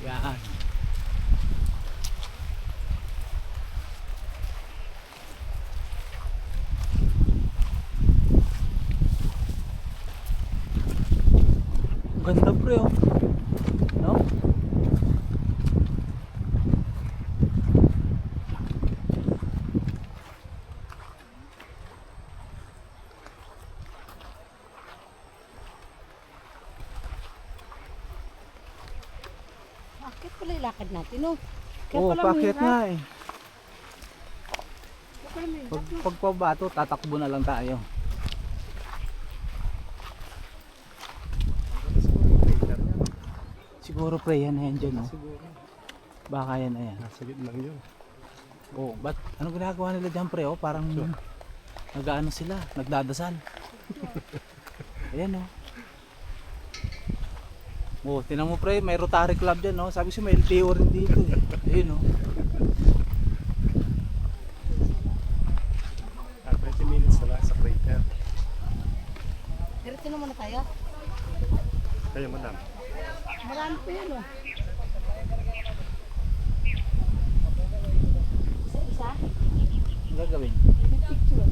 Yan. Ganda pre oh. No? Bakit pala ilakad natin, no? Kaya Oo, pala pakit mahirap. nga eh. Kaya pala mahirap, Pag, no? pagpabato, tatakbo na lang tayo. Siguro pre, yan na yan dyan, no? Siguro. Baka yan na yan. Nasa gitna lang yun. Oh, ba't ano ginagawa nila dyan pre? Oh, parang nag-ano sila, nagdadasal. Ayan oh. Oh, tinan mo pre, may Rotary Club dyan, no? Sabi ko may LTO rin dito eh. Ayun oh. 20 minutes na lang sa crater. Diretso naman na tayo. Kaya madam. Marami pa yan, oh. Isa-isa? Ang gagawin? May picture.